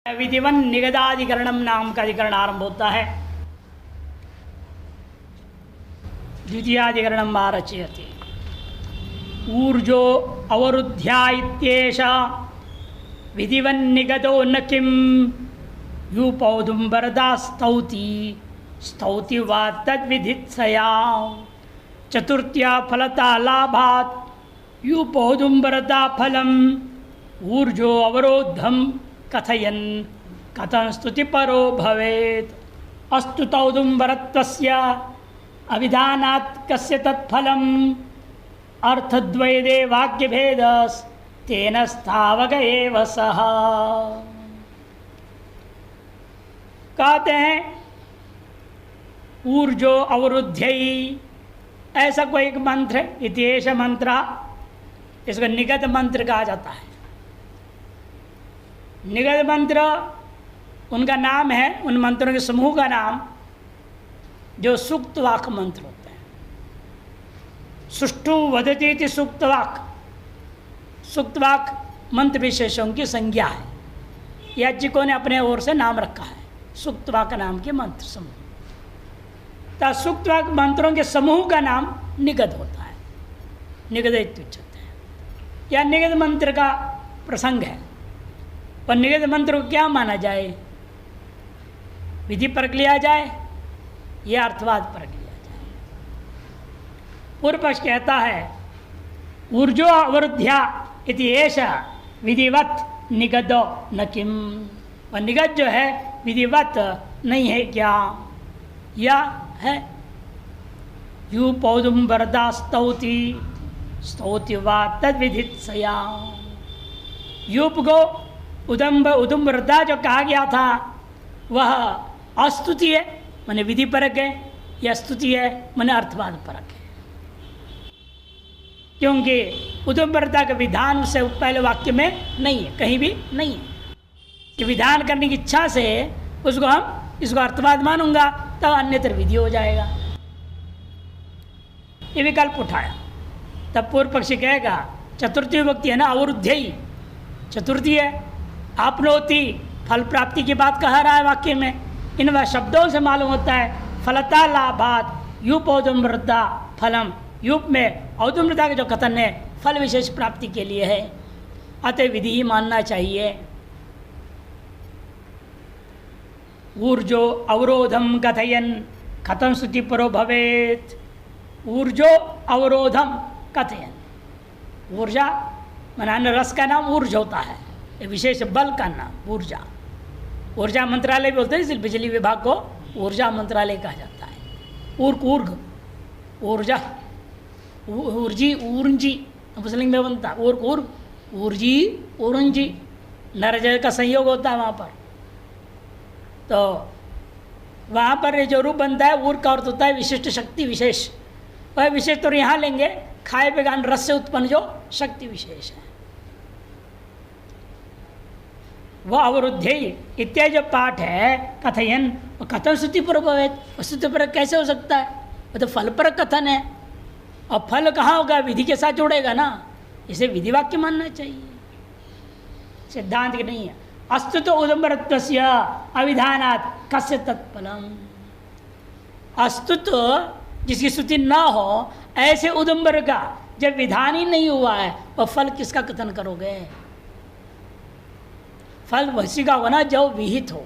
विधिवन निगदाधिकरणम नाम का अधिकरण आरंभ होता है। द्वितीयाधिकरणम आरचयते। ऊर्जो अवरुद्ध्या इत्येष विधिवन निगदो न किम यूपौदुम्बरदा स्तौति स्तौति वा तद्विधित्सया चतुर्थ्या फलता लाभात् यूपौदुम्बरदा फलम ऊर्जो अवरोधम कथयन् कथं स्तुति परो भवेत् अस्तुतौदुम्बरत्वस्य अविधानात् कस्य तत्फलम् अर्थद्वैदे वाक्यभेदस् तेन स्थावक एव सः। कहते हैं ऊर्जो अवरुद्ध्यै, ऐसा कोई एक मंत्र है, इत्येष मंत्र, इसको निगत मंत्र कहा जाता है। निगत मंत्र उनका नाम है, उन मंत्रों के समूह का नाम जो सूक्तवाक मंत्र होते हैं। सुष्ठु वदति इति सूक्तवाक, सूक्तवाक मंत्र विशेषों की संज्ञा है। याज्ञिकों ने अपने ओर से नाम रखा है सूक्तवाक नाम के मंत्र समूह। तो सूक्तवाक मंत्रों के समूह का नाम निगत होता है, निगद इत्युच्यते है। या निगत मंत्र का प्रसंग है। और निगत मंत्र को क्या माना जाए? विधि परक लिया जाए या अर्थवाद परक लिया जाए? पूर्व पक्ष कहता है ऊर्जो अवरुद्ध्या इति एष विधिवत निगदो न किम। और निगत जो है विधिवत नहीं है क्या? या है यूपौदुम्बरदा स्तौति स्तौति वा तद्विधित्सया। यूप को उदुम्बरदा जो कहा गया था वह अस्तुति है, माने विधि परक है, या स्तुति है माने अर्थवाद परक है। क्योंकि उदुम्बरदा का विधान उससे पहले वाक्य में नहीं है, कहीं भी नहीं है कि विधान करने की इच्छा से उसको हम इसको अर्थवाद मानूंगा तब अन्यत्र विधि हो जाएगा। ये विकल्प उठाया। तब पूर्व पक्षी कहेगा चतुर्थी विभक्ति है ना, अवरुद्ध्यै चतुर्थी है, आपनोति फल प्राप्ति की बात कह रहा है वाक्य में। इन वह शब्दों से मालूम होता है फलता लाभात यूपौदुम्बरदा फलम। यूप में औदुम्बरदा का जो कथन है फल विशेष प्राप्ति के लिए है, अतः विधि ही मानना चाहिए। ऊर्जो अवरोधम कथयन् कथं स्तुति परो भवेत्। ऊर्जो अवरोधम कथयन्, ऊर्जा माने रस का नाम ऊर्ज होता है, विशेष बल का नाम ऊर्जा। ऊर्जा मंत्रालय भी बोलते हैं, इसलिए बिजली विभाग को ऊर्जा मंत्रालय कहा जाता है। ऊर्ग ऊर्जा, ऊर्जी ऊर्जी मुस्लिम में बनता है। ऊर्ग ऊर्जी ऊर्जी, नरजय का संयोग होता है वहाँ पर। तो वहाँ पर जो रूप बनता है ऊर्ग का अर्थ होता है विशिष्ट शक्ति विशेष। वह विशेष तो यहाँ लेंगे खाए बेगान रस से उत्पन्न जो शक्ति विशेष है वह अवरुद्ध्यै इत्यादि जो पाठ है कथयन, कथन स्तुति पर भवेत्। स्तुति पर कैसे हो सकता है? वो तो फल पर कथन है, और फल कहाँ होगा? विधि के साथ जोड़ेगा ना, इसे विधि वाक्य मानना चाहिए, सिद्धांत की नहीं है। अस्तुत उदुम्बरत्वस्य अविधानात् कस्य तत्फलम्। अस्तुत जिसकी स्तुति न हो, ऐसे उदुम्बर का जब विधान ही नहीं हुआ है वह फल किसका कथन करोगे? फल वैसी का होगा ना जो विहित हो,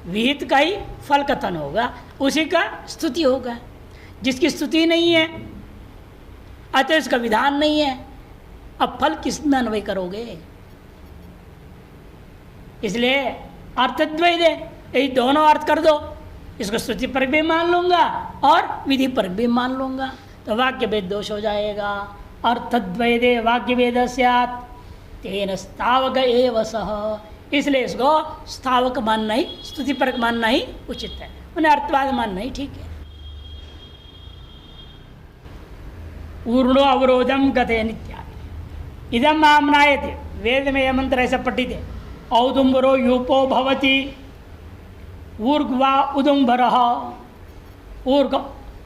विहित का ही फल कथन होगा, उसी का स्तुति होगा। जिसकी स्तुति नहीं है अतः इसका विधान नहीं है, अब फल किस में अन्वय करोगे? इसलिए अर्थद्वैत है, यही दोनों अर्थ कर दो, इसको स्तुति पर भी मान लूँगा और विधि पर भी मान लूँगा, तो वाक्य भेद दोष हो जाएगा। अर्थद्वैदे वाक्य भेद स्यात् तेन स्थावक एव सः। इसलिए इसको स्थावक मानना ही, स्तुति परक मानना ही उचित है, उन्हें अर्थवाद मानना ही ठीक है। ऊर्णो अवरोधम कथयन् इत्यादि इदम आम्नायते। वेद में यह मंत्र ऐसा पठित है, औदुम्बरो यूपो भवति ऊर्ग वा उदुम्बरः ऊर्ग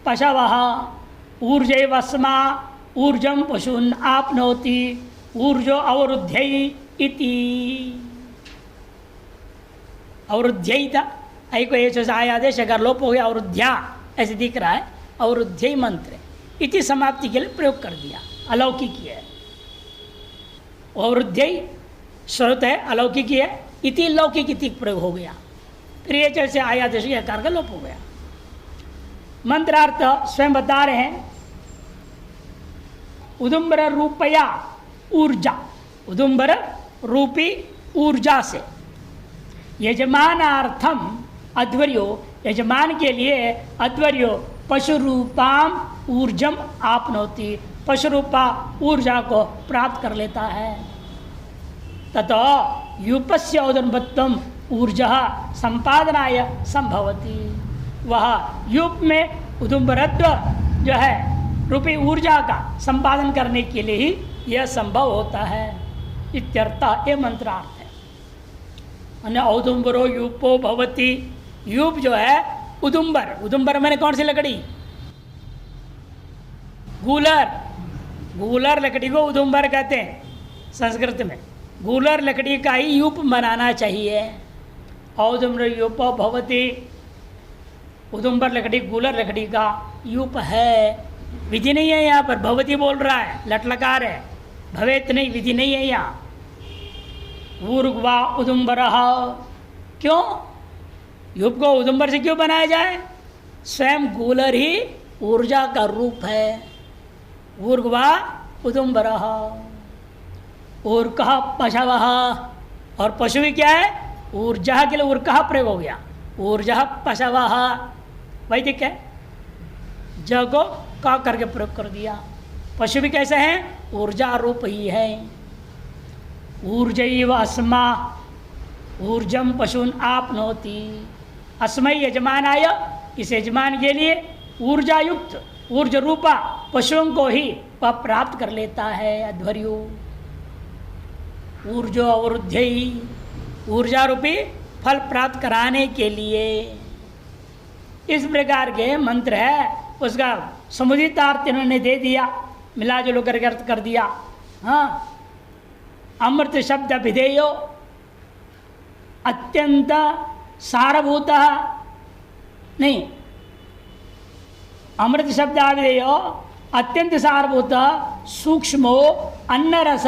पशवः ऊर्जैवस्मा ऊर्जम पशून् आपनोति ऊर्जो अवरुद्ध्यै इति। अवरुद्ध्य था, ऐ को ऐसे आया आदेश अगर लोप हो गया अवरुद्ध्या ऐसे दिख रहा है, अवरुद्ध्य मंत्र इति समाप्ति के लिए प्रयोग कर दिया, अलौकिक है। अवरुद्ध्य स्रोत है, अलौकिक है, इति लौकिक इति प्रयोग हो गया, फिर ये जैसे आया आदेश के आकार का लोप हो गया। मंत्रार्थ स्वयं बता रहे हैं, उदुम्बर रूपया ऊर्जा, उदुम्बर रूपी ऊर्जा से यजमानार्थम अध्वर्यो, यजमान के लिए अध्वर्यो पशु रूपाम ऊर्जम आपनोति, पशु रूपा ऊर्जा को प्राप्त कर लेता है। ततो यूपस्य औदुम्बत्वम ऊर्जा संपादनाय संभवति, वह यूप में उदुम्बरत्व जो है रूपी ऊर्जा का संपादन करने के लिए ही यह संभव होता है। इत्यर्थ ये मंत्रार्थ है। अन्य औदुम्बरो यूपो भवति, यूप जो है उदुम्बर, उदुम्बर मैंने कौन सी लकड़ी, गूलर, गूलर लकड़ी को उदुम्बर कहते हैं संस्कृत में। गूलर लकड़ी का ही यूप बनाना चाहिए। औदुम्बर यूपो भवति, उदुम्बर लकड़ी गूलर लकड़ी का यूप है। विधि नहीं है यहाँ पर, भवती बोल रहा है, लटलकार है, भवेत नहीं, विधि नहीं है यहाँ। ऊर्ग्वा उदुम्बर, क्यों यूप को उदुम्बर से क्यों बनाया जाए? स्वयं गूलर ही ऊर्जा का रूप है। ऊर्ग्वा उदुम्बर, ऊर्कः पशवः, और पशु भी क्या है? ऊर्जा के लिए ऊर्कः प्रयोग हो गया, ऊर्जा पशवः वैदिक है, ज को का करके प्रयोग कर दिया। पशु भी कैसे हैं? ऊर्जा रूप ही है। ऊर्जैव अस्मा ऊर्जम पशुन आपनोति, अस्मै यजमानाय, इस यजमान के लिए ऊर्जा युक्त ऊर्जा रूपा पशुओं को ही वह प्राप्त कर लेता है। अध्वर्यो ऊर्जो अवरुद्ध्यै, ऊर्जा रूपी फल प्राप्त कराने के लिए। इस प्रकार के मंत्र है, उसका समुदितार्थ इन्होंने दे दिया, मिला जुल करके अर्थ कर दिया। हाँ, अमृत शब्द विधेयो अत्यंत सारभूत, नहीं, अमृत शब्द विधेयो अत्यंत सारभूत सूक्ष्मो अन्न रस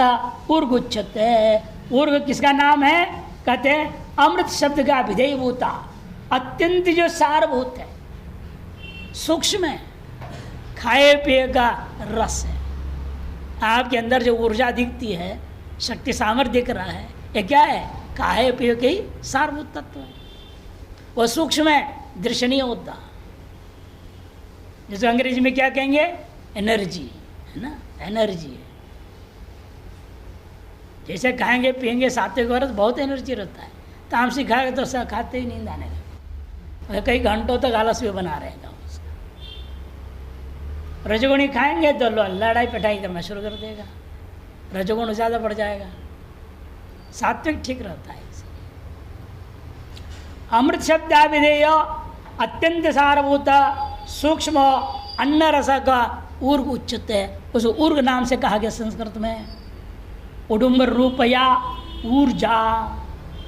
ऊर्ग उच्चते। ऊर्ग किसका नाम है? कहते हैं अमृत शब्द का विधेयभूता, अत्यंत जो सारभूत है, सूक्ष्म है, खाए पिए का रस है। आपके अंदर जो ऊर्जा दिखती है, शक्ति सामर्थ्य दिख रहा है, ये क्या है? खाए पिए के ही सारभूत तत्व है। वह सूक्ष्म है, दृश्य नहीं होता। जैसे अंग्रेजी में क्या कहेंगे? एनर्जी है ना, एनर्जी है। जैसे खाएंगे पिएंगे सात्विक वर्ष बहुत एनर्जी रहता है, तामसिक खाएगा तो खाते ही नींद आने लगे, कई घंटों तक आलस भी बना रहेगा उसका। रजगुणी खाएंगे तो लड़ाई पिटाई करना शुरू कर देगा, रजगुण ज़्यादा बढ़ जाएगा। सात्विक ठीक रहता है। अमृत शब्द विधेय अत्यंत सारभूत सूक्ष्म अन्न रस का ऊर्ग उच्चते है, उस ऊर्ग नाम से कहा गया संस्कृत में। उडुम्बर रूपया ऊर्जा,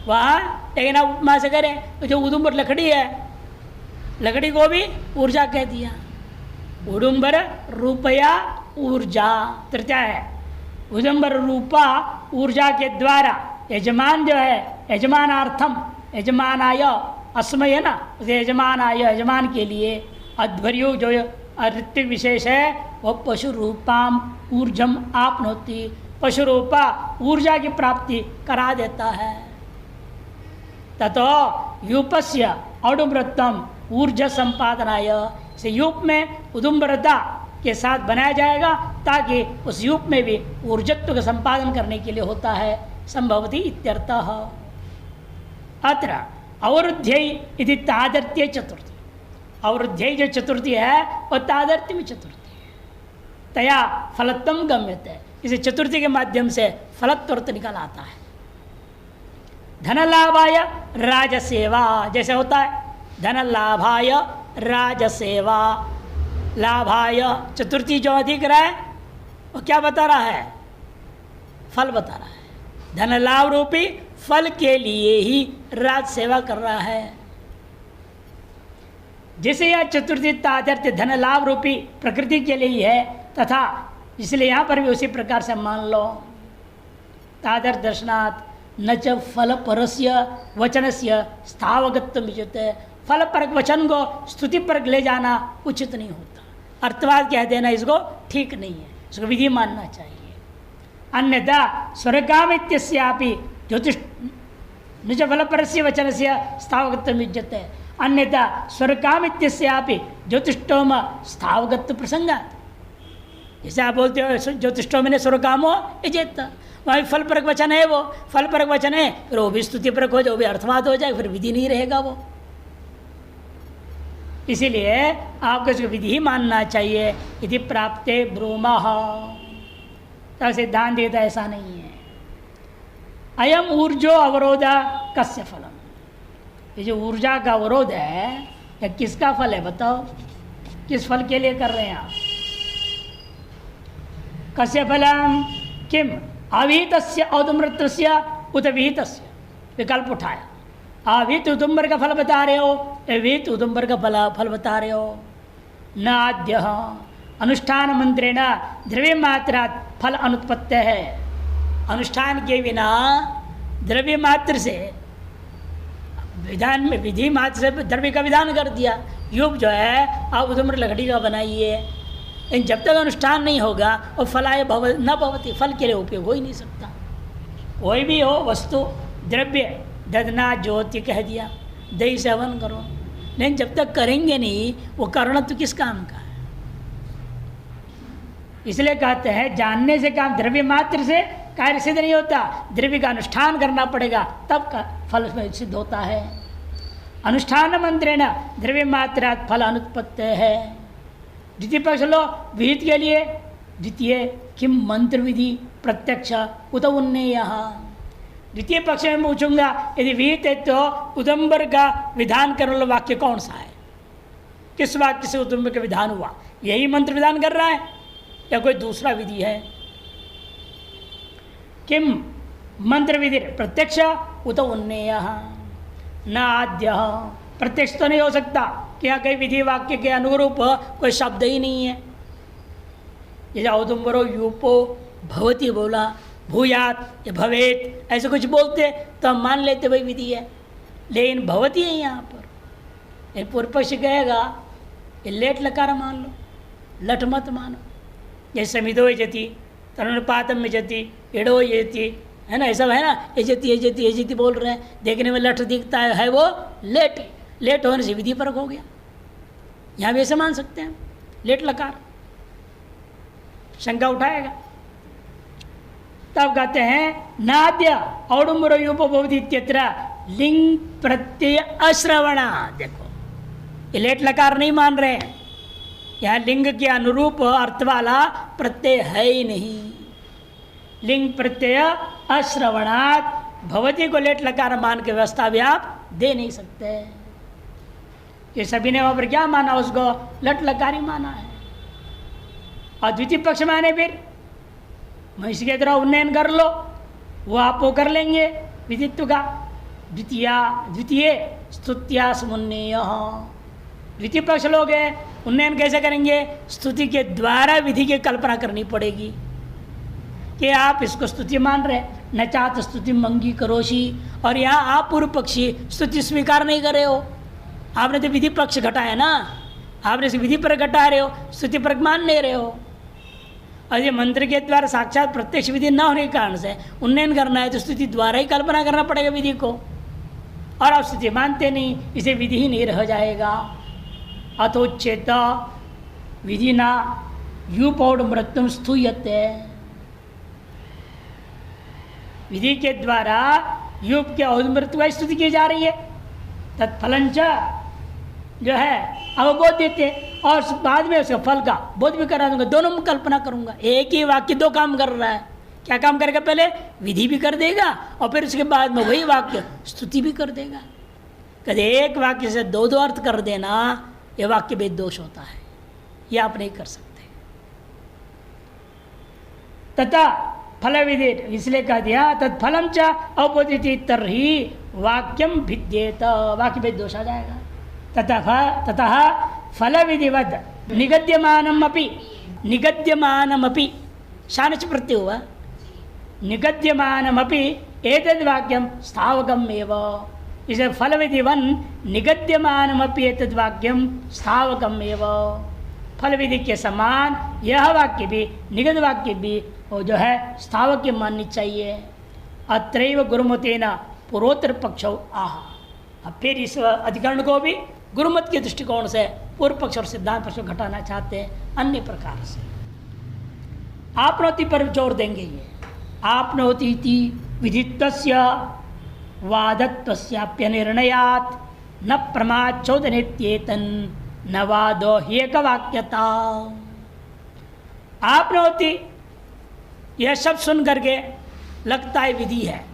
वहाँ लेकिन आप उपमा से करें तो जो उदुम्बर लकड़ी है, लकड़ी को भी ऊर्जा कह दिया। उडुम्बर रूपया ऊर्जा, तृतीया है। उदुम्बर रूपा ऊर्जा के द्वारा यजमान जो है, यजमानार्थम, यजमानाय अस्मय है ना, यजमानाय यजमान के लिए अध्वर्यो जो ऋत्विक विशेष है वह पशु रूपाम ऊर्जम आपनोति, पशु रूपा ऊर्जा की प्राप्ति करा देता है। ततो यूपस्य औडुम्बरत्वम ऊर्जा संपादनाय, से यूप में उदुम्बरता के साथ बनाया जाएगा ताकि उस यूप में भी ऊर्जत्व का संपादन करने के लिए होता है। संभवती इत्यर्थः। अत्र अवरुद्ध्यै इति तादर्थ्य चतुर्थी, अवरुद्ध्यै जो चतुर्थी है वह तादर्थ्य में चतुर्थी है, तया फलत्वम गम्यते, इसे चतुर्थी के माध्यम से फलत्वर्थ निकल आता है। धन लाभाय राजसेवा, जैसे होता है धन लाभाय राजसेवा, लाभाय चतुर्थी जो अधिक रहा है वो क्या बता रहा है? फल बता रहा है। धन लाभ रूपी फल के लिए ही राज सेवा कर रहा है। जैसे यह चतुर्थी तादर्थ धन लाभ रूपी प्रकृति के लिए ही है, तथा इसलिए यहाँ पर भी उसी प्रकार से मान लो। तादर्थ दर्शनात् न च फल परस्य वचनस्य स्थावगत्व विजुते। फल परक वचन को स्तुति परक ले जाना उचित नहीं होता, अर्थवाद कह देना इसको ठीक नहीं है, इसको विधि मानना चाहिए। अन्यथा स्वर्गामित्यस्यापि ज्योतिष निज फल परस्य वचनस्य स्थावगत्व विजुते। अन्यथा स्वर्गामित्यस्यापि ज्योतिष्टोम स्थावगत्व प्रसंगात्। जैसे आप बोलते हो ज्योतिष्टोम ने स्वर्गामो यजेत, वहाँ फल परक वचन है, वो फल परक वचन है, फिर वो भी स्तुति परक हो जाए, वो भी अर्थवाद हो जाए, फिर विधि नहीं रहेगा वो। इसीलिए आपको इसको विधि ही मानना चाहिए। यदि प्राप्ते ब्रूमः, तो सिद्धांत देता ऐसा नहीं है। अयम ऊर्जो अवरोध कस्य फलम। ये जो ऊर्जा का अवरोध है यह किसका फल है बताओ, किस फल के लिए कर रहे हैं आप? कस्य फलम किम अविहितस्य औदुम्रत्रस्य उत विहितस्य। विकल्प उठाया, अविहित उदुम्बर का फल बता रहे हो, विहित उदुम्बर का फल बता रहे हो। न आद्य अनुष्ठान मंत्रेण द्रव्य मात्रात् फल अनुत्पत्ति है। अनुष्ठान के बिना द्रव्य मात्र से विधान में विधि मात्र से द्रव्य का विधान कर दिया। युग जो है आप उदुम्र लकड़ी का बनाइए, लेकिन जब तक अनुष्ठान नहीं होगा वो फलाय भव न भवती, फल के लिए उपयोग हो ही नहीं सकता। कोई भी हो वस्तु द्रव्य, दधना ज्योति कह दिया, दही से हवन करो, लेकिन जब तक करेंगे नहीं वो करना तो किस काम का है। इसलिए कहते हैं जानने से काम, द्रव्य मात्र से कार्य सिद्ध नहीं होता, द्रव्य का अनुष्ठान करना पड़ेगा तब का फल सिद्ध होता है। अनुष्ठान मंत्रेण द्रव्य मात्रात् फल अनुत्पत्ति है। द्वितीय पक्ष लो विहित के लिए, द्वितीय किम मंत्र विधि प्रत्यक्ष उत उन्नेय। द्वितीय पक्ष में पूछूंगा यदि विहित है तो उदम्बर का विधान करने वाला वाक्य कौन सा है, किस वाक्य से उदम्बर का विधान हुआ? यही मंत्र विधान कर रहा है या कोई दूसरा विधि है? किम मंत्र विधि प्रत्यक्ष उत उन्नेय न आद्य। प्रत्यक्ष तो नहीं हो सकता, क्या कई विधि वाक्य के अनुरूप कोई शब्द ही नहीं है। जैसे औदुम्बरो यूपो भवती बोला, भूयात या भवेत ऐसे कुछ बोलते तो हम मान लेते वही विधि है, लेकिन भवती है यहाँ पर। पूर्व पक्ष कहेगा ये लेट लकार मान लो, लट मत मानो। जैसे समिधो यजति, तनुपातम यजति, एड़ो यजति, है ना, ऐसा है ना, यजति यजति यजति बोल रहे हैं, देखने में लट दिखता है वो लेट, लेट होने से विधि परक हो गया। यहाँ भी ऐसे मान सकते हैं, लेट लकार शंका उठाएगा। तब कहते हैं नाद्य औडुम्बरो युपभवति इत्यत्र लिंग प्रत्यय अश्रवणा। देखो ये लेट लकार नहीं मान रहे हैं, यहाँ लिंग के अनुरूप अर्थ वाला प्रत्यय है ही नहीं। लिंग प्रत्यय अश्रवणात् भवती को लेट लकार मान के व्यवस्था भी आप दे नहीं सकते। ये सभी ने वहाँ पर क्या माना, उसको लट लकारी माना है। और द्वितीय पक्ष माने फिर महिष के तरह उन्नयन कर लो, वो आप वो कर लेंगे विधित्व का। द्वितीय स्तुत्या समुन्नेय। द्वितीय पक्ष लोग हैं, उन्नयन कैसे करेंगे? स्तुति के द्वारा विधि की कल्पना करनी पड़ेगी कि आप इसको स्तुति मान रहे, न चाहत स्तुति मंगी करोशी। और यहाँ आप पूर्व पक्षी स्तुति स्वीकार नहीं कर रहे हो, आपने तो विधि पक्ष घटाया ना, आपने इसे विधि पर घटा रहे हो, स्तुति पर मान नहीं रहे हो। और ये मंत्र के द्वारा साक्षात प्रत्यक्ष विधि न होने के कारण से उन्नयन करना है तो स्तुति द्वारा ही कल्पना करना पड़ेगा विधि को, और आप स्तुति मानते नहीं, इसे विधि ही नहीं रह जाएगा। अथोच्चेत विधि ना यूपौड मृत्युम स्तूयते। विधि के द्वारा यूप के औदमृत्यु की स्तुति की जा रही है, तत्फलंच जो है अवबोध देते, और बाद में उसका फल का बोध भी करा दूंगा। दोनों में कल्पना करूंगा। एक ही वाक्य दो काम कर रहा है, क्या काम करेगा? पहले विधि भी कर देगा और फिर उसके बाद में वही वाक्य स्तुति भी कर देगा। कभी एक वाक्य से दो दो अर्थ कर देना, यह वाक्य भेद दोष होता है, यह आप नहीं कर सकते। तथा फल विधि, इसलिए कह दिया तत्फलम च औपदिति तर्हि वाक्यम भिद्येत, वाक्य भेद दोष आ जाएगा। ततः फल विधिवद निगद्यमानमपि शानच प्रत्यय हुआ, निगद्यमानमपि एतद् वाक्यम स्थावकम एव, इसे फल विधिवन निगद्यमानमपि एतद् वाक्यम स्थावकम एव, फल विधि के समान यह वाक्य भी, निगद वाक्य भी वो जो है स्थावक माननी चाहिए। अत्रैव गुरुमतेन पूर्वोत्तर पक्ष आह, अब फिर इस अधिकरण को भी गुरुमत के दृष्टिकोण से पूर्व पक्ष और सिद्धांत पक्ष को घटाना चाहते हैं अन्य प्रकार से। आपनोति पर जोर देंगे ये, आपनोति विधित्वस्य वादत्वस्याप्यनिर्णयात् न प्रमाद चौदनेत्येतन न वादो ह्येकवाक्यता। आपनोति यह शब्द सुन करके लगता है विधि है,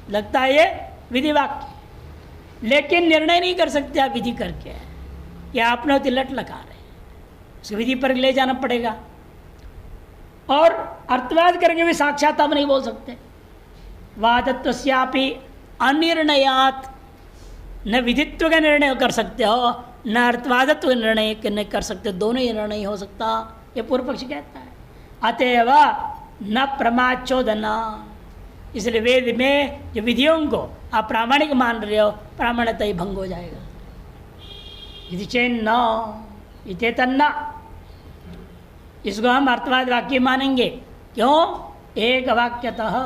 लगता है ये विधि वाक्य, लेकिन निर्णय नहीं कर सकते आप विधि करके, या आपनोति लट लगा रहे हैं, उसको विधि पर ले जाना पड़ेगा। और अर्थवाद करके भी साक्षात आप नहीं बोल सकते। वादत्वस्यापि अनिर्णयात, न विधित्व का निर्णय कर सकते हो न अर्थवादत्व निर्णय नहीं कर सकते, दोनों ही निर्णय हो सकता, ये पूर्व पक्ष कहता है। अतएव न प्रमाचोदना, इसलिए वेद में जो विधियों को आप प्रामाणिक मान रहे हो, प्रामाणिकता ही भंग हो जाएगा। यदि चेन न इते तन्ना, इसको हम अर्थवाद वाक्य मानेंगे। क्यों? एक वाक्यतः,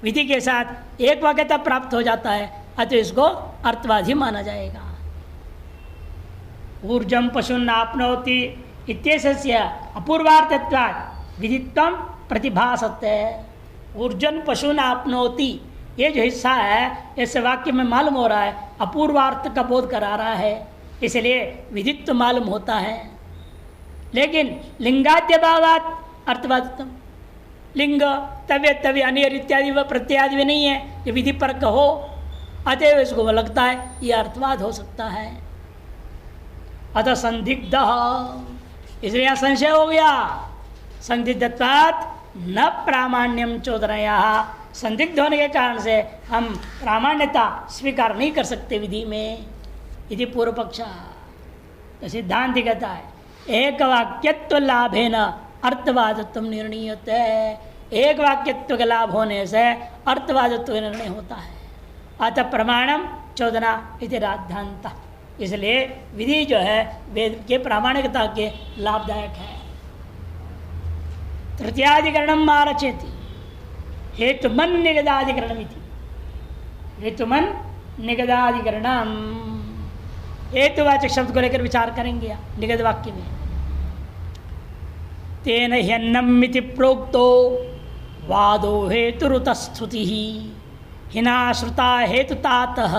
विधि के साथ एक वाक्यता प्राप्त हो जाता है, अतः इसको अर्थवाद ही माना जाएगा। ऊर्जम पशुन आपनोति इत्यस्य अपूर्वार्थत्वात् विधित्वम प्रतिभासते। ऊर्जन पशुन आपनोति, ये जो हिस्सा है इस वाक्य में मालूम हो रहा है अपूर्वार्थ का बोध करा रहा है, इसलिए विधित्व मालूम होता है। लेकिन लिंगाद्य भावात अर्थवादत्म, लिंग तव्य तव्य अनियर इत्यादि व प्रत्यादि भी नहीं है, ये विधि पर कहो, अतएव इसको लगता है ये अर्थवाद हो सकता है। अतः संदिग्ध, इसलिए यह संशय हो गया। संदिग्धत्वात् न प्रामाण्यम चोदनया, संदिग्ध होने के कारण से हम प्रामाण्यता स्वीकार नहीं कर सकते विधि में, यदि पूर्व पक्ष। तो सिद्धांत कहता है एक वाक्यत्व लाभेन अर्थवादत्व निर्णीयते, एक वाक्यत्व के लाभ होने से अर्थवादत्व निर्णय होता है। अतः प्रमाणम चोदना इति राद्धांत, इसलिए विधि जो है वेद के प्रामाणिकता के लाभदायक है। तृतीयाधिकरणम आरचेति हेतुमन निगदाधिकरणमिति, हेतुमन निगदाधिकरणम, हेतुवाचक शब्द को लेकर विचार करेंगे निगद वाक्य में। तेन ह्यन्नमिति प्रोक्तो वादो हेतुरुतस्तुति हिनाश्रुता हेतुतातः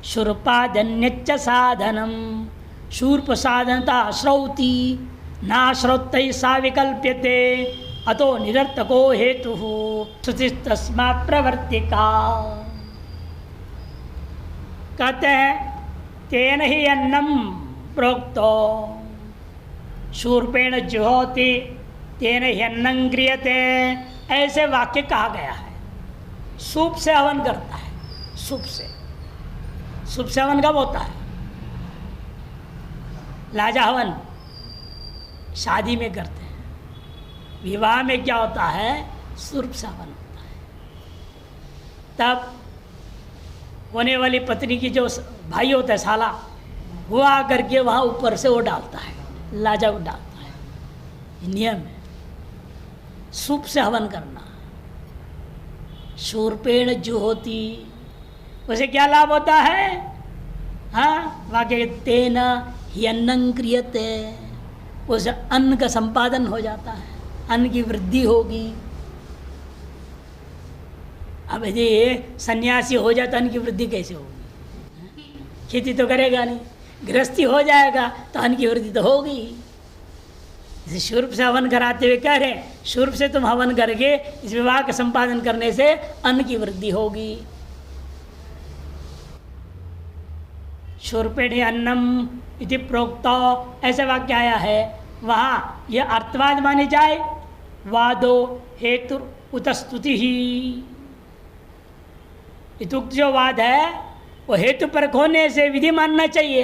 शूर्पादन्यच्च साधनम, शूर्प साधनता श्रौति नाश्रौत्तैः सा विकल्प्यते, अतो निरर्थको हेतुः श्रुतिस्तस्मात् प्रवर्तिका। कहते हैं तेन ही अन्नम प्रोक्तो शूर्पेण जुहोति तेन ही अन्नं क्रियते, ऐसे वाक्य कहा गया है। सूप से हवन करता है, सूप से हवन कब होता है? लाजा हवन शादी में करते हैं, विवाह में क्या होता है? सूप से हवन होता है। तब होने वाली पत्नी की जो भाई होता है साला, वो आकर के वहाँ ऊपर से वो डालता है, लाजा को डालता है, नियम है सूप से हवन करना। शूर्पेण जुहोति, उसे क्या लाभ होता है? हाँ, वाक्य तेन ही अन्नं क्रियते, उसे अन्न का संपादन हो जाता है, अन्न की वृद्धि होगी। अब यदि सन्यासी हो जाए तो अन्न की वृद्धि कैसे होगी? खेती तो करेगा नहीं, गृहस्थी हो जाएगा तो अन्न की वृद्धि तो होगी। इसे शूर्प से हवन कराते हुए कह रहे, शूर्प से तुम हवन करके इस विवाह का संपादन करने से अन्न की वृद्धि होगी। शूर्पेण अन्नम इति प्रोक्तो, ऐसा वाक्य आया है, वहाँ यह अर्थवाद माने जाए वादो हेतु उत स्तुति ही। इतुक्त जो वाद है वो हेतु पर होने से विधि मानना चाहिए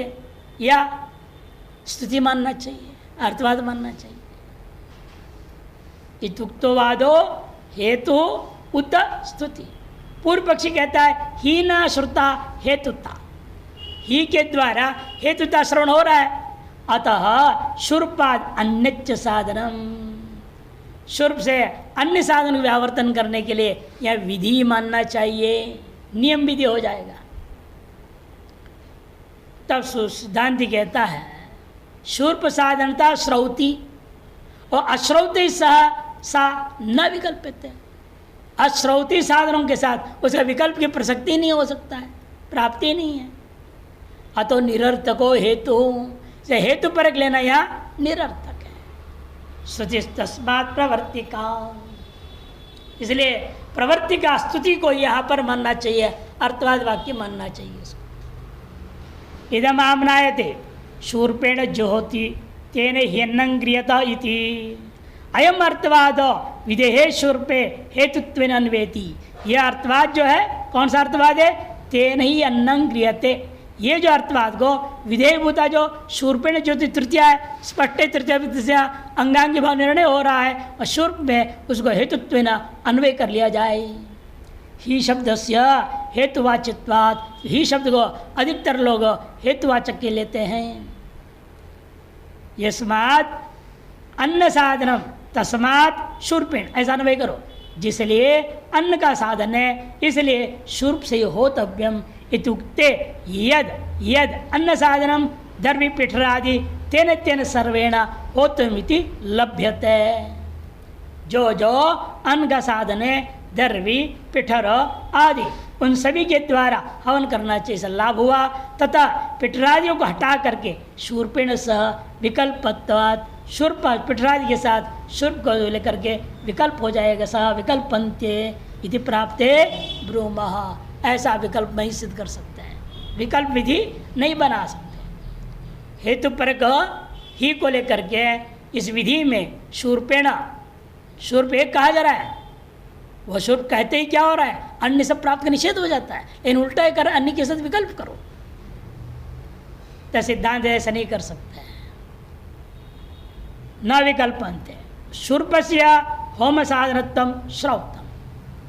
या स्तुति मानना चाहिए, अर्थवाद मानना चाहिए। इतुक्तो वादो हेतु उत स्तुति। पूर्व पक्षी कहता है ही न श्रुता हेतुता, ही के द्वारा हेतुता श्रवण हो रहा है, अतः शुर्पाद अन्य साधनम, शुर्प से अन्य साधन को व्यावर्तन करने के लिए यह विधि मानना चाहिए, नियम विधि हो जाएगा। तब सिद्धांति कहता है शुर्प साधनता श्रौति और अश्रौति सह सा न विकल्पित। अश्रौति साधनों के साथ उसका विकल्प की प्रसक्ति नहीं हो सकता है, प्राप्ति नहीं है। अतो निरर्थको हेतु से हेतु परक लेना यहाँ निरर्थक है। श्रुति तस्मात् प्रवर्तिका, इसलिए प्रवृत्ति का स्तुति को यहाँ पर मानना चाहिए, अर्थवाद वाक्य मानना चाहिए इसको। इदम आमनायते शूर्पेण जुहोति तेन ह्यन्नंग्रियता इति अयम अर्थवाद विधेहे शूर्पे हेतुत्वेन अन्वेति। यह अर्थवाद जो है कौन सा अर्थवाद है? तेन ही अन्नं क्रियते। ये जो अर्थवाद को विधेयभूता जो शूर्पेण जो तृतीया है, स्पष्ट तृतीया अंगांगी भाव निर्णय हो रहा है और शूर्प में उसको हेतुत्वेन अन्वय कर लिया जाए। ही शब्द से हेतुवाचित्वाद, ही शब्द को अधिकतर लोग हेतुवाचक के लेते हैं। यस्मात् अन्न साधनम तस्मात् शूर्पेण, ऐसा अन्वय करो, जिसलिए अन्न का साधन है इसलिए शूर्प से होतव्यम इत्युक्ते यद यद अन्न साधनम दर्भी पिठरादि तेन तेन सर्वेण होतमिति लभ्यते। जो जो अन्न का साधन है दर्वी पिठर आदि उन सभी के द्वारा हवन करना चाहिए, लाभ हुआ। तथा पिठरादियों को हटा करके शूर्पेण सह विकल्पत्वात्, शूर्प पिठरादि के साथ शूर्प को लेकर के विकल्प हो जाएगा। सह विकल्पन्ते इति प्राप्ते ब्रूमः, ऐसा विकल्प नहीं सिद्ध कर सकते हैं, विकल्प विधि नहीं बना सकते। हेतु परक ही को लेकर के इस विधि में शूर्पेण, शूर्प एक कहा जा रहा है, वह शूर्प कहते ही क्या हो रहा है? अन्य सब प्राप्त का निषेध हो जाता है, लेकिन उल्टा कर अन्य के साथ विकल्प करो, तो सिद्धांत ऐसा नहीं कर सकते हैं। न विकल्पन्ते शूर्पस्य होम साधनत्वम श्रौतम,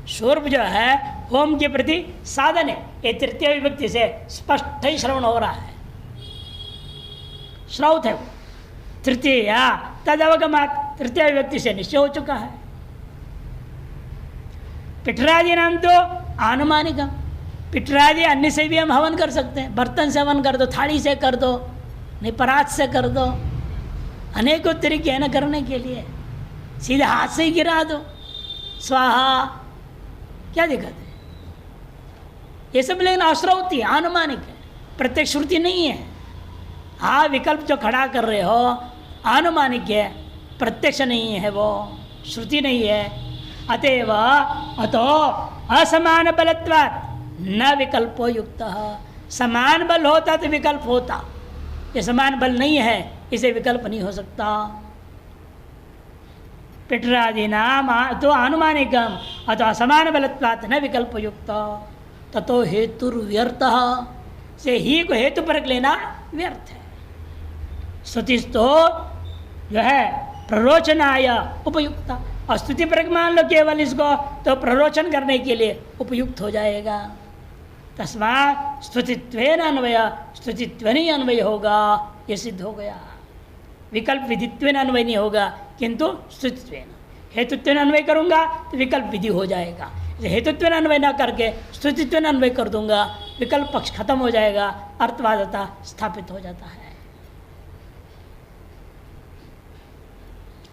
शूर्प जो है होम के प्रति साधन है, ये तृतीय विभक्ति से स्पष्ट ही श्रवण हो रहा है, श्रौत है वो। तृतीय तदवगमात, तृतीय विभक्ति से निश्चय हो चुका है। पिठरादि नाम तो आनुमानिकम, पिठरादि अन्य से भी हम हवन कर सकते हैं, बर्तन से हवन कर दो, थाली से कर दो, नहीं परात से कर दो, अनेकों तरीके हैं ना करने के लिए, सीधे हाथ से ही गिरा दो स्वाहा, क्या दिक्कत है? ये सब लेकिन अश्रौति है, आनुमानिक है, प्रत्यक्ष श्रुति नहीं है। हाँ विकल्प जो खड़ा कर रहे हो आनुमानिक है, प्रत्यक्ष नहीं है, वो श्रुति नहीं है। अतएव अतो असमान बलत्वात् न विकल्पो युक्त, समान बल होता तो विकल्प होता, ये समान बल नहीं है इसे विकल्प नहीं हो सकता। पिठरादि नाम तो आनुमानिकम अतो असमान बलत्वात् न विकल्प युक्त ततो हेतुर्व्यर्थ, से ही को हेतु परक लेना व्यर्थ है। स्तुतिस्तो जो है प्ररोचनाय उपयुक्त, और स्तुति परक मान लो केवल इसको तो प्ररोचन करने के लिए उपयुक्त हो जाएगा। तस्मात् स्तुतित्वेन अन्वय, स्तुतित्वेन ही अन्वय होगा, ये सिद्ध हो गया। विकल्प विधित्वेन अन्वय नहीं होगा, किंतु स्तुतित्वेन, हेतुत्वेन अन्वय करूंगा तो विकल्प विधि हो जाएगा। हेतुत्वेन अन्वय न करके स्तुतित्वेन अन्वय कर दूंगा, विकल्प पक्ष खत्म हो जाएगा, अर्थवादता स्थापित हो जाता है।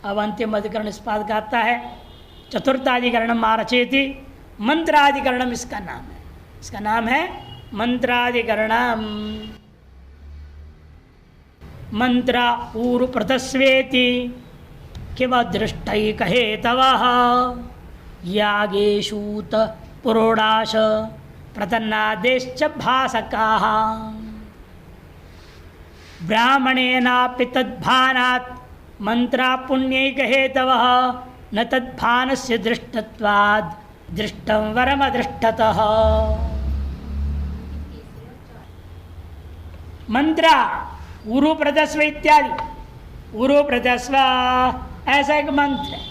अब अंतिम अधिकरण इस्पाद आता है, चतुर्थाधिकरणम आरचेति, मंत्राधिकरणम इसका नाम है, इसका नाम है मंत्राधिकरणम। मंत्र ऊरु प्रतस्वेति किम दृष्टैक हेतवः यागेशूत पुरोडाश प्रतन्नादेश्च भासकाः ब्राह्मणेनापि तद्भानात् मंत्रा पुण्यैक हेतवः न तद्भानस्य दृष्टत्वाद् दृष्टं वरमदृष्टतः। मंत्र उरु प्रदस्व इत्यादि, उरु प्रदस्व ऐसा एक मंत्र है।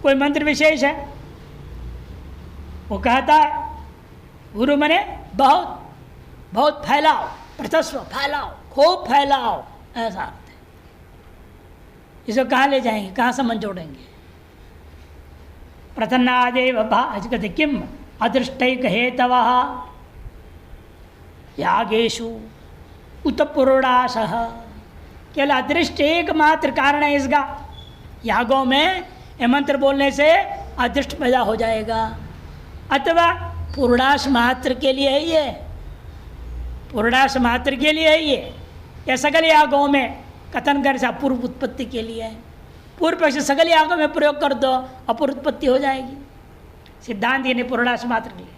कोई मंत्र विशेष है, वो कहता है उरु मने बहुत, बहुत फैलाओ, प्रदस्व फैलाओ, खूब फैलाओ, ऐसा अर्थ है। इसको कहाँ ले जाएंगे, कहाँ संबंध जोड़ेंगे? प्रतन्नादेव कहते किम अदृष्टैक हेतवः यागेशु उत पुरोडाशः। केवल अदृष्ट एकमात्र कारण है इसका, यागों में ये मंत्र बोलने से अदृष्ट पैदा हो जाएगा, अथवा पुरोडाश मात्र के लिए है ये, पुरोडाश मात्र के लिए है ये, या सकल यागों में कथन कर से अपूर्व उत्पत्ति के लिए है। पूर्व पक्ष सकल यागों में प्रयोग कर दो, अपूर्व उत्पत्ति हो जाएगी। सिद्धांत ये नहीं, पुरोडाश मात्र के लिए।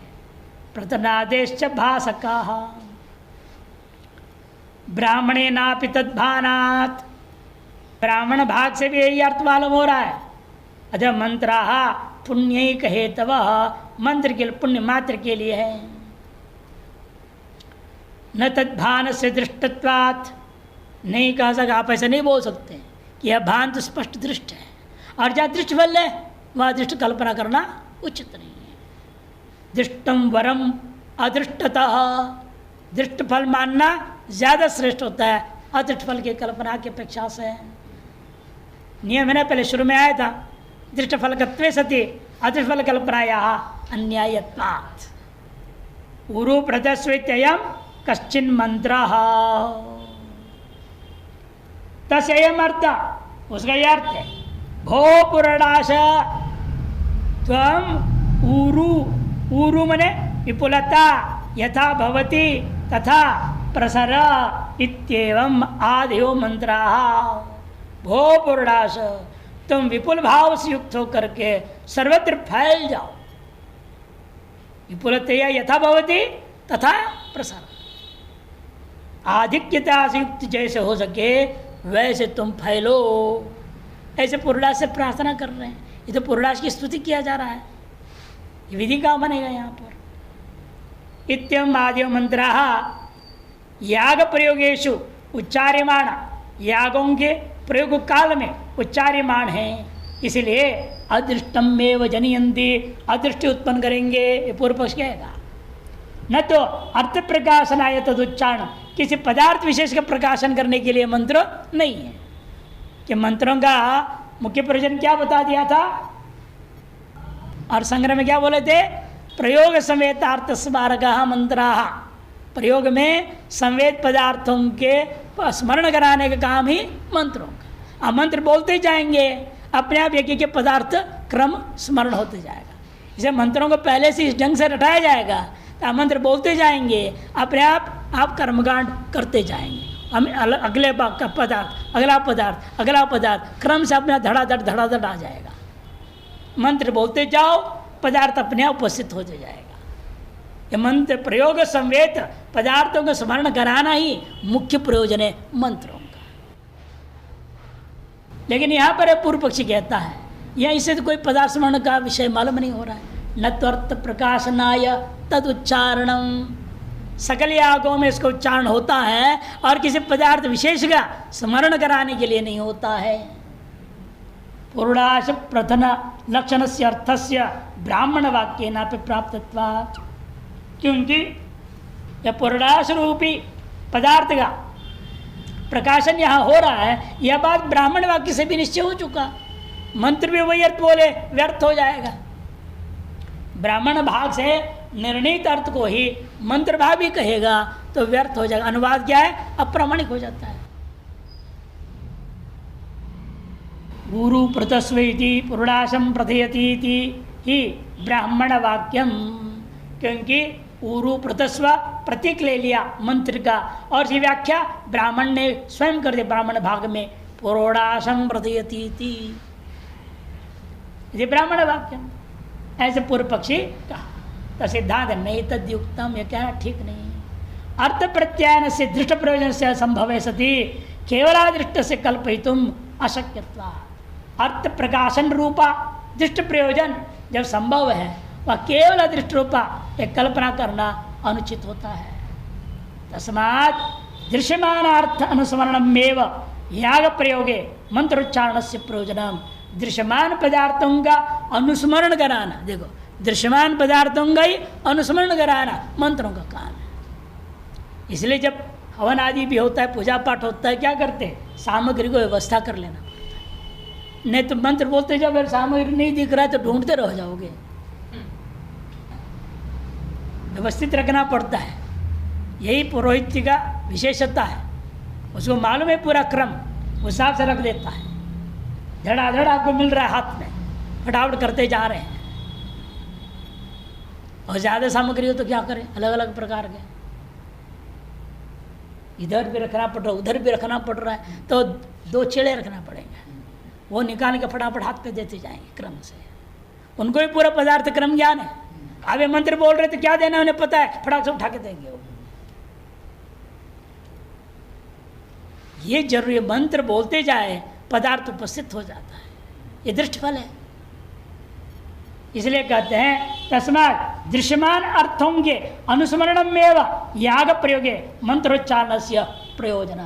प्रतनादेश भासकाः ब्राह्मणे नापि तद्भानात्, ब्राह्मण भाग से भी यही अर्थ मालूम हो रहा है। अतः मंत्राः पुण्यैक हेतवः, मंत्र के पुण्य मात्र के लिए है। न तद्भान से दृष्टत्वात्, नहीं कह सका, आप ऐसे नहीं बोल सकते कि यह भान तो स्पष्ट दृष्ट है, और जहाँ दृष्ट फल है वह दृष्ट कल्पना करना उचित नहीं है। दृष्टम वरम अदृष्टतः, दृष्ट फल मानना ज्यादा श्रेष्ठ होता है अदृष्ट फल की कल्पना की अपेक्षा से। नियम है ना, पहले शुरू में आया था, दृष्ट फल कत्वे सति अदृष्ट फल कल्पनाया अन्यायत्वात्। उरु प्रदस्वित्ययं कश्चिन् मंत्रः, तस्ययम् अर्थ, उसका यह अर्थ है भो पुरडाश त्वं ऊरु, ऊरु मने विपुलता, यथा भवति तथा प्रसर इत्येवम् आदियो मंत्राः। भो पुरडाश, तुम विपुल भाव से युक्त होकर के सर्वत्र फैल जाओ, विपुलतया यथा भवति तथा प्रसर, आधिक्यता से युक्त जैसे हो सके वैसे तुम फैलो। ऐसे पुरडाश से प्रार्थना कर रहे हैं, ये तो पुरडाश की स्तुति किया जा रहा है, ये विधि का बनेगा यहाँ पर। इत्यम आदि मंत्राः याग प्रयोगेषु उच्चार्यमाण, यागों के प्रयोग काल में उच्चार्यमाण है, इसलिए अदृष्टमेव जनयन्ति, अदृष्टि उत्पन्न करेंगे, ये पूर्व पक्ष कहेगा। न तो अर्थ प्रकाशनाय तदुच्चारण, किसी पदार्थ विशेष का प्रकाशन करने के लिए मंत्र नहीं है। कि मंत्रों का मुख्य प्रयोजन क्या बता दिया था, और संग्रह में क्या बोले थे, प्रयोग समेत अर्थ स्मारकः मंत्राः, प्रयोग में संवेद पदार्थों के स्मरण कराने का काम ही मंत्रों का। अब मंत्र बोलते जाएंगे, अपने आप एक एक पदार्थ क्रम स्मरण होते जाएगा। इसे मंत्रों को पहले से इस ढंग से रटाया जाएगा, तो मंत्र बोलते जाएंगे, अपने आप कर्मकांड करते जाएंगे। हम अगले का पदार्थ, अगला पदार्थ, अगला पदार्थ, क्रम से अपने धड़ाधड़ आ जाएगा। मंत्र बोलते जाओ, पदार्थ अपने आप उपस्थित हो जाएगा। ये मंत्र प्रयोग संवेद पदार्थों को स्मरण कराना ही मुख्य प्रयोजन है मंत्रों का। लेकिन यहाँ पर पूर्व पक्षी कहता है, यह इससे तो कोई पदार्थ स्मरण का विषय मालूम नहीं हो रहा है। न त्वर्थ प्रकाशनाय तद उच्चारणम, सकल यागों में इसका उच्चारण होता है और किसी पदार्थ विशेष का स्मरण कराने के लिए नहीं होता है। पुरुडाश प्रथन लक्षण से अर्थस्य ब्राह्मण वाक्य नापि प्राप्तत्वात्, क्योंकि यह पुरुडाश रूपी पदार्थ का प्रकाशन यहाँ हो रहा है, यह बात ब्राह्मण वाक्य से भी निश्चय हो चुका। मंत्र भी वही अर्थ बोले व्यर्थ हो जाएगा। ब्राह्मण भाग से निर्णीत अर्थ को ही मंत्र भाग भी कहेगा तो व्यर्थ हो जाएगा। अनुवाद क्या है, अप्रामाणिक हो जाता है। गुरु प्रतस्वेति पुरुडाशम प्रथयति ही ब्राह्मण वाक्यम, क्योंकि उरु प्रतस्व प्रतीक ले लिया मंत्र का, और इसकी व्याख्या ब्राह्मण ने स्वयं कर दी ब्राह्मण भाग में, पुरोडाशम प्रथयति, ये ब्राह्मण वाक्यम, ऐसे पूर्व पक्षी कहा। तो सिद्धांत नहीं तद्युक्तम, यह कहना ठीक नहीं। अर्थ प्रत्यायन से दृष्ट प्रयोजन से असंभव है सती केवलादृष्ट से कल्पयितुम अशक्यत्वा। अर्थ प्रकाशन रूपा दृष्ट प्रयोजन जब संभव है वह केवल दृष्ट रूपा एक कल्पना करना अनुचित होता है। तस्मात् दृश्यमान अर्थ अनुस्मरणमेव याग प्रयोगे मंत्रोच्चारण से प्रयोजनम। दृश्यमान पदार्थों का अनुस्मरण कराना, देखो दृश्यमान पदार्थों का ही अनुस्मरण कराना मंत्रों का काम है। इसलिए जब हवन आदि भी होता है, पूजा पाठ होता है, क्या करते हैं, सामग्री को व्यवस्था कर लेना पड़ता है। नहीं तो मंत्र बोलते जब सामग्री नहीं दिख रहा है तो ढूंढते रह जाओगे। व्यवस्थित रखना पड़ता है, यही पुरोहित का विशेषता है। उसको मालूम है पूरा क्रम, उस हिसाब से रख देता है। धड़ाधड़ आपको मिल रहा है हाथ में, फटाफट करते जा रहे हैं। और ज़्यादा सामग्री हो तो क्या करें, अलग अलग प्रकार के, इधर भी रखना पड़ रहा है उधर भी रखना पड़ रहा है, तो 2 चेड़े रखना पड़ेगा। वो निकाल के फटाफट हाथ पे देते जाएंगे क्रम से। उनको भी पूरा पदार्थ क्रम ज्ञान है। आप ये मंत्र बोल रहे तो क्या देना है उन्हें पता है, फटाक से उठा के देंगे वो। ये जरूरी, मंत्र बोलते जाए पदार्थ उपस्थित हो जाता है, ये दृष्टफल है। इसलिए कहते हैं तस्मात् दृश्यमान अर्थों के अनुस्मरणमेव याग प्रयोगे मंत्रोच्चारण से प्रयोजन।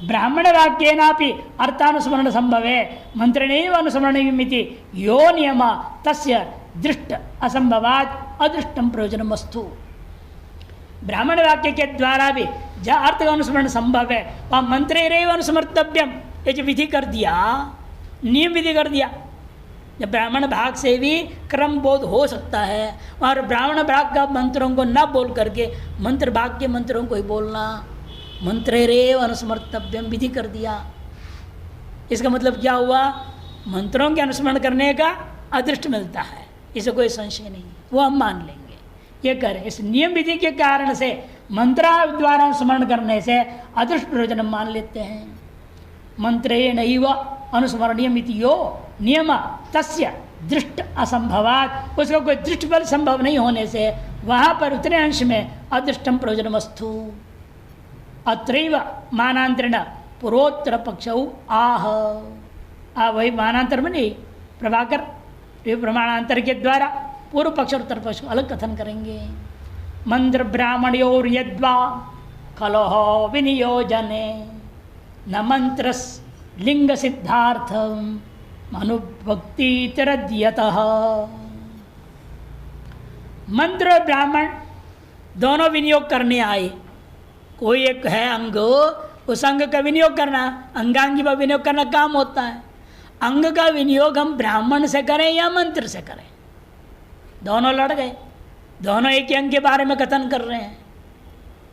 ब्राह्मण वाक्येनापि अर्थानुस्मरण संभवे मंत्रणैव अनुस्मरणमिति यो नियम तस्य दृष्ट असंभवात् अदृष्टम प्रयोजनमस्तु। ब्राह्मण वाक्य के द्वारा भी जहाँ अर्थ का अनुस्मरण संभव है वह मंत्रेरैव अनुस्मर्तव्यम, ये जो विधि कर दिया, नियम विधि कर दिया। जब ब्राह्मण भाग से भी क्रम बोध हो सकता है और ब्राह्मण भाग का मंत्रों को न बोल करके मंत्र भाग के मंत्रों को ही बोलना, मंत्रेरैव अनुस्मर्तव्यम विधि कर दिया। इसका मतलब क्या हुआ, मंत्रों के अनुस्मरण करने का अदृष्ट मिलता है, इसे कोई संशय नहीं, वो हम मान लेंगे। ये करें इस नियम विधि के कारण से मंत्र द्वारा अनुस्मरण करने से अदृष्ट प्रयोजन मान लेते हैं। मंत्रेण नैव अनुस्मरणीयमिति यो नियम तस्य दृष्ट असंभवात्, उसका कोई दृष्ट बल संभव नहीं होने से वहाँ पर उतने अंश में अदृष्टम प्रयोजनमस्तु। अत्रैव मानांतरेण पूर्वोत्तर पक्ष आह, वही मानांतर में नहीं, प्रभाकर प्रमाणांतर के द्वारा पूर्व पक्ष और उत्तर पक्ष को अलग कथन करेंगे। मंत्र ब्राह्मणयोर यद्वा कलह विनियोजने न मंत्र लिंग सिद्धार्थम अनुभक्ति तरद्यतः। मंत्र और ब्राह्मण दोनों विनियोग करने आए, कोई एक है अंग, उस अंग का विनियोग करना, अंगांगी का विनियोग करना काम होता है। अंग का विनियोग हम ब्राह्मण से करें या मंत्र से करें, दोनों लड़ गए, दोनों एक ही अंग के बारे में कथन कर रहे हैं।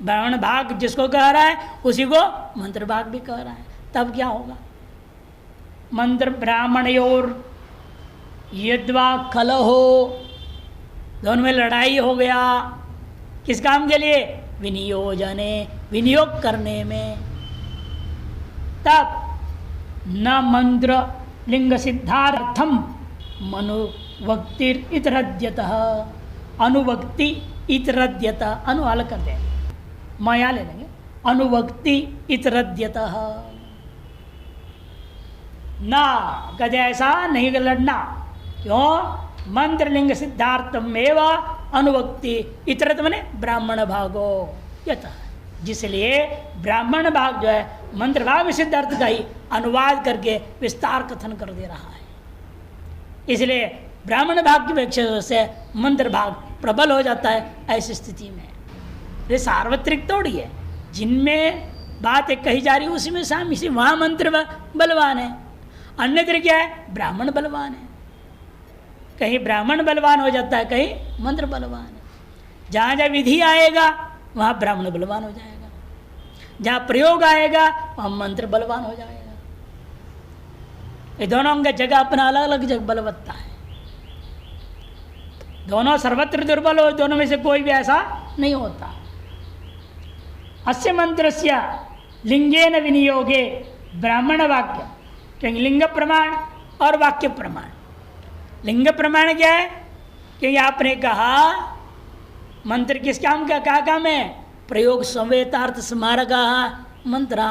ब्राह्मण भाग जिसको कह रहा है उसी को मंत्र भाग भी कह रहा है, तब क्या होगा। मंत्र ब्राह्मणयोर यद्वा कलहो, दोनों में लड़ाई हो गया, किस काम के लिए, विनियोजने, विनियोग करने में। तब न मंत्र लिंग सिद्धार्थम मनुवक्तिर इतरद्यतः, अनुवक्ति इतरद्यतः, अनु अलग कर देंगे, माया ले लेंगे, अनुवक्ति इतरद्यतः। ना कद ऐसा नहीं लड़ना, क्यों, मंत्र लिंग सिद्धार्थम एवं अनुवक्ति इतरत मने ब्राह्मण भागो यत, जिसलिए ब्राह्मण भाग जो है मंत्र भाग में सिद्धार्थ का ही अनुवाद करके विस्तार कथन कर दे रहा है। इसलिए ब्राह्मण भाग की अपेक्षा से मंत्र भाग प्रबल हो जाता है। ऐसी स्थिति में ये सार्वत्रिक थोड़ी है, जिनमें बात एक कही जा रही है उसी में शामिल, इसी वहाँ मंत्र बलवान है, अन्यत्र क्या है, ब्राह्मण बलवान है। कहीं ब्राह्मण बलवान हो जाता है, कहीं मंत्र बलवान है। जहाँ जहाँ विधि आएगा वहाँ ब्राह्मण बलवान हो जाएगा, जहाँ प्रयोग आएगा वहाँ मंत्र बलवान हो जाएगा। ये दोनों का जगह अपना अलग अलग जगह बलवत्ता है, दोनों सर्वत्र दुर्बल हो, दोनों में से कोई भी ऐसा नहीं होता। अस्य मंत्रस्य लिंगेन विनियोगे ब्राह्मण वाक्य, क्योंकि लिंग प्रमाण और वाक्य प्रमाण। लिंग प्रमाण क्या है, क्योंकि आपने कहा मंत्र किस काम का, क्या काम है, प्रयोग संवेतार्थ स्मारक मंत्र।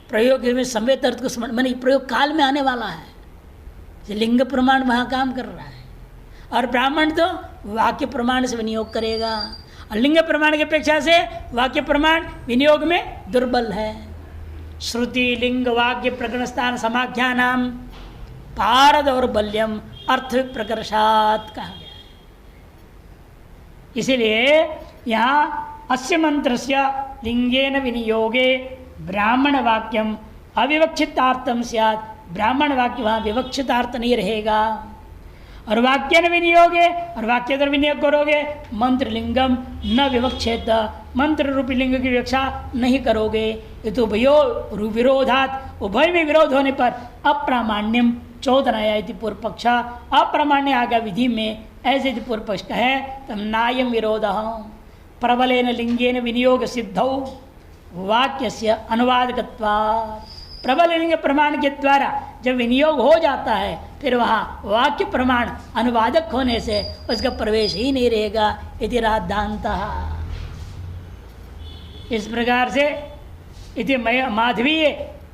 प्रयोग में समय अर्थ को समझ मैंने प्रयोग काल में आने वाला है। लिंग प्रमाण वहाँ काम कर रहा है और ब्राह्मण तो वाक्य प्रमाण से विनियोग करेगा और लिंग प्रमाण की अपेक्षा से वाक्य प्रमाण विनियोग में दुर्बल है। श्रुति लिंग वाक्य प्रकरण स्थान समाख्यानाम पार दौर्बल्यम अर्थ प्रकर्षात कहा गया है। इसीलिए यहाँ अस्य मंत्रस्य लिंगेन विनियोगे ब्राह्मण वाक्यम अविवक्षितार्थम स्यात्, ब्राह्मण वाक्य वहाँ विवक्षितार्थ नहीं रहेगा। और वाक्य न विनियोगे, और वाक्य अगर विनियोग करोगे मंत्र लिंगम न विवक्षेत, मंत्र रूपी लिंग की विवक्षा नहीं करोगे। ये तो उभयो विरोधात, उभय में विरोध होने पर अप्रामाण्यम चोदनाया इति पूर्व पक्ष, अप्रामाण्य आगा विधि में ऐसे यदि पूर्व पक्ष कहे तब नायम विरोध प्रबलेन लिंगेन विनियोग सिद्धौ वाक्यस्य अनुवादकत्वात्। प्रबल लिंग प्रमाण के द्वारा जब विनियोग हो जाता है फिर वहाँ वाक्य प्रमाण अनुवादक होने से उसका प्रवेश ही नहीं रहेगा। इति राद्धान्तः। इस प्रकार से इति माधवीय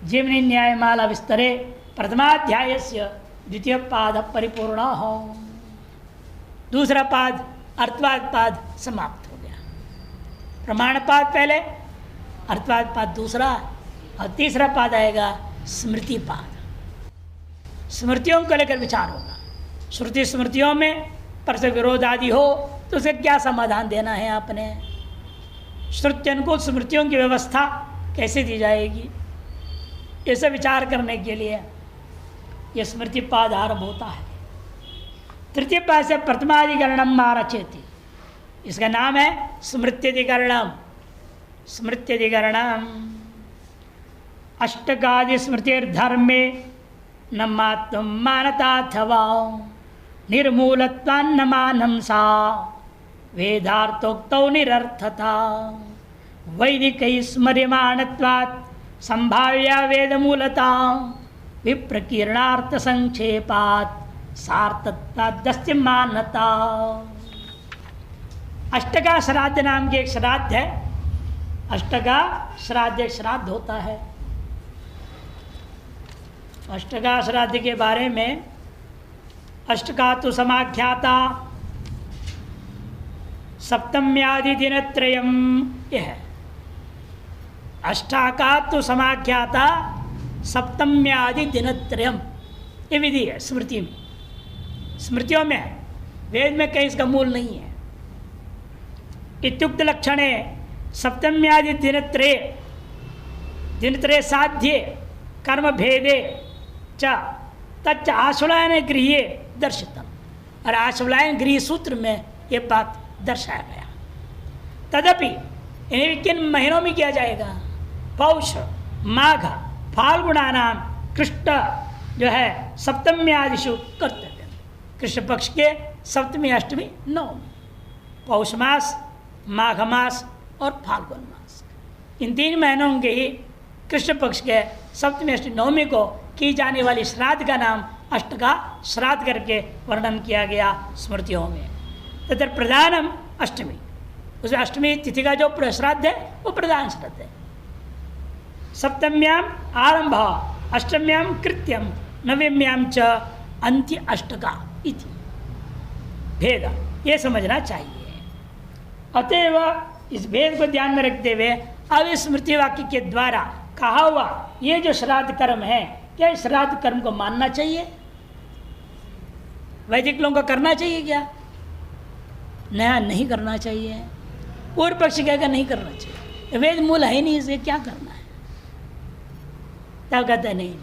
जीवनी न्यायमाला विस्तरे प्रथमाध्यायस्य द्वितीय पाद परिपूर्ण हो। दूसरा पाद अर्थवाद पाद समाप्त हो गया। प्रमाण पाद पहले, अर्थवाद पाद दूसरा, और तीसरा पाद आएगा स्मृति पाद। स्मृतियों को लेकर विचार होगा। श्रुति स्मृतियों में परस्पर विरोध आदि हो तो उसे क्या समाधान देना है आपने। श्रुति अनुकूल स्मृतियों की व्यवस्था कैसे दी जाएगी, ऐसे विचार करने के लिए यह स्मृति पाद आरंभ होता है। तृतीय पाद से प्रथमाधिकरणम आरचेति, इसका नाम है स्मृत्यधिकरणम। स्मृत्यधिकरणम अष्टकादि स्मृतिर्धर्मे न मात्वं मानताथवा निर्मूलत्वान्न मानं सा वेदार्थोक्तौ निरर्थता वैदिकै स्मर्यमाणत्वात् संभाव्या वेदमूलता विप्रकीर्णार्थ संक्षेपात् सार्थत्वाद्यस्य मान्यता। अष्टका श्राद्ध नाम के एक श्राद्ध है। अष्टका श्राद्ध एक श्राद्ध होता है। अष्टका श्राद्ध के बारे में अष्टका तो समाख्याता सप्तम्यादि दिनत्रयम यह है। अष्टाका तो समाख्याता सप्तम्यादि दिनत्रयम, ये विधि है स्मृति में, स्मृतियों में है, वेद में कहीं इसका मूल नहीं है। इत्युक्त लक्षणे सप्तम्यादि दिनत्रय, दिनत्रय साध्य कर्म भेदे च तच्च आश्वलायन गृह्ये दर्शितम, और आश्वलायन गृह सूत्र में ये बात दर्शाया गया। तदपि इन्हें किन महीनों में किया जाएगा? पौष माघ फाल्गुणानाम कृष्ण जो है सप्तम्यादिषु कर्तव्य, कृष्ण पक्ष के सप्तमी अष्टमी नवमी, पौष मास माघ मास और फाल्गुन मास, इन तीन महीनों के ही कृष्ण पक्ष के सप्तमी अष्टमी नवमी को की जाने वाली श्राद्ध का नाम अष्टका श्राद्ध करके वर्णन किया गया स्मृतियों में। तथा प्रधानम अष्टमी, उस अष्टमी तिथि का जो श्राद्ध है वो प्रधान श्राद्ध है। सप्तम्याम आरंभ, अष्टम्याम कृत्यम, नवम्याम च अंत्य अष्टका इति भेद, ये समझना चाहिए। अतएव इस भेद को ध्यान में रखते हुए अब इस स्मृति वाक्य के द्वारा कहा हुआ ये जो श्राद्ध कर्म है, क्या इस श्राद्ध कर्म को मानना चाहिए? वैदिक लोगों को करना चाहिए क्या? नया नहीं करना चाहिए। पूर्व पक्ष कहेगा नहीं करना चाहिए, वेद मूल है नहीं, इसे क्या करना है? तब कहते नहीं,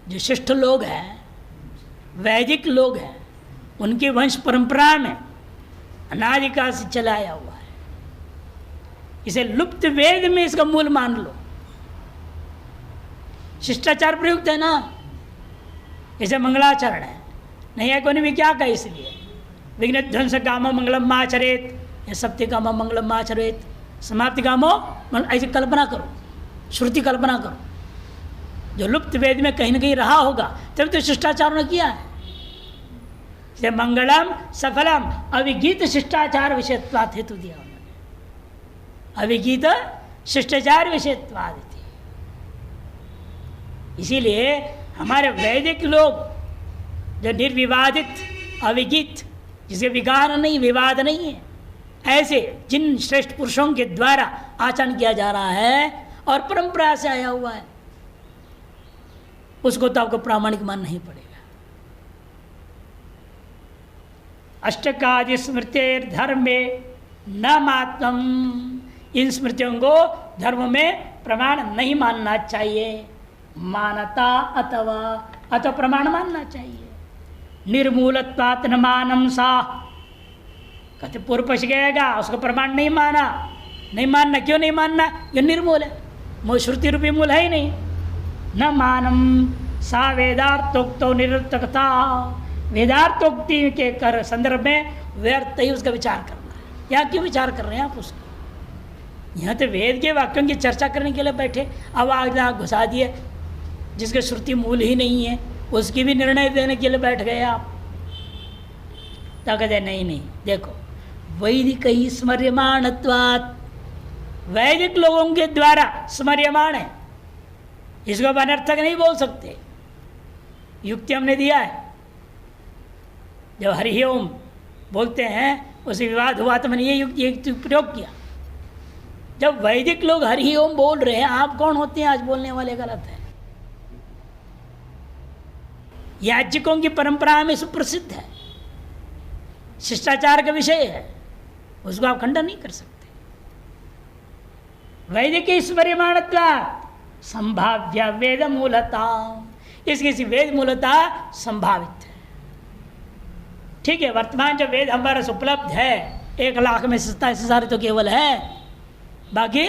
जो शिष्ट लोग हैं, वैदिक लोग हैं, उनकी वंश परंपरा में अनादिकाल से चलाया हुआ है। इसे लुप्त वेद में इसका मूल मान लो। शिष्टाचार प्रयुक्त है ना, इसे मंगलाचरण है, नहीं है कोई भी क्या कहे। इसलिए विघ्न ध्वंस कामो मंगलम आचरेत, या सप्ति कामो मंगलम आचरेत, समाप्ति कामो, ऐसी कल्पना करो, श्रुति कल्पना करो, जो लुप्त वेद में कहीं ना कहीं रहा होगा, तब तो शिष्टाचार ने किया है। जैसे मंगलम सफलम अविगीत शिष्टाचार विषयत्वात् हेतु दिया उन्होंने, अविगीत शिष्टाचार विषयत्वात् दिया। इसीलिए हमारे वैदिक लोग जो निर्विवादित अविगित, जिसे विकार नहीं विवाद नहीं है, ऐसे जिन श्रेष्ठ पुरुषों के द्वारा आचरण किया जा रहा है और परंपरा से आया हुआ है, उसको तो आपको प्रामाणिक मानना ही पड़ेगा। अष्टकादि स्मृतिर धर्म में न मातम, इन स्मृतियों को धर्म में प्रमाण नहीं मानना चाहिए। मानता अथवा प्रमाण मानना चाहिए। निर्मूलत्वात् न मानम सा, कहते पूर्व पक्ष गएगा उसको प्रमाण नहीं माना, नहीं मानना, क्यों नहीं मानना, ये निर्मूल है, श्रुति रूपी मूल है ही नहीं। न मानम सा वेदार्थोक्तो निरर्थकता, वेदार्थोक्ति के कर संदर्भ में व्यर्थ ही उसका विचार करना है। यहाँ क्यों विचार कर रहे हैं आप उसको? यहाँ तो वेद के वाक्यों की चर्चा करने के लिए बैठे, अब आगे घुसा दिए जिसके श्रुति मूल ही नहीं है, उसकी भी निर्णय देने के लिए बैठ गए आप। तो कहते नहीं, देखो वैदिक ही स्मर्यमाणत्वात्, वैदिक लोगों के द्वारा स्मर्यमाण है, इसको अनर्थक नहीं बोल सकते। युक्ति हमने दिया है, जब हरि ओम बोलते हैं उसे विवाद हुआ तो मैंने ये युक्ति प्रयोग किया। जब वैदिक लोग हरि ओम बोल रहे हैं, आप कौन होते हैं आज बोलने वाले? गलत है। याज्ञिकों की परंपरा में सुप्रसिद्ध है, शिष्टाचार का विषय है, उसको आप खंडन नहीं कर सकते। वैदिक स्मर्यमाणत्वा संभाव्य वेद मूलता, इसकी वेद मूलता संभावित है। ठीक है, वर्तमान जो वेद हमारे से उपलब्ध है 1,00,000 में 87,000 तो केवल है, बाकी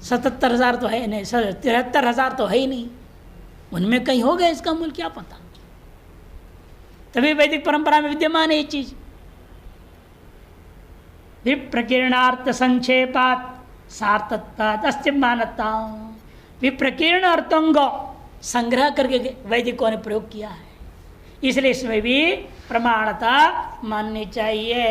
77,000 तो है नहीं, 73,000 तो है ही नहीं। उनमें कहीं हो गया इसका मूल क्या पता। तभी वैदिक परंपरा में विद्यमान है ये चीज। विप्रकीर्णार्थ संक्षेपात सार्थत्वात् अस्तिमानता, विप्रकीर्ण अर्थों को संग्रह करके वैदिकों ने प्रयोग किया है, इसलिए इसमें भी प्रमाणता माननी चाहिए।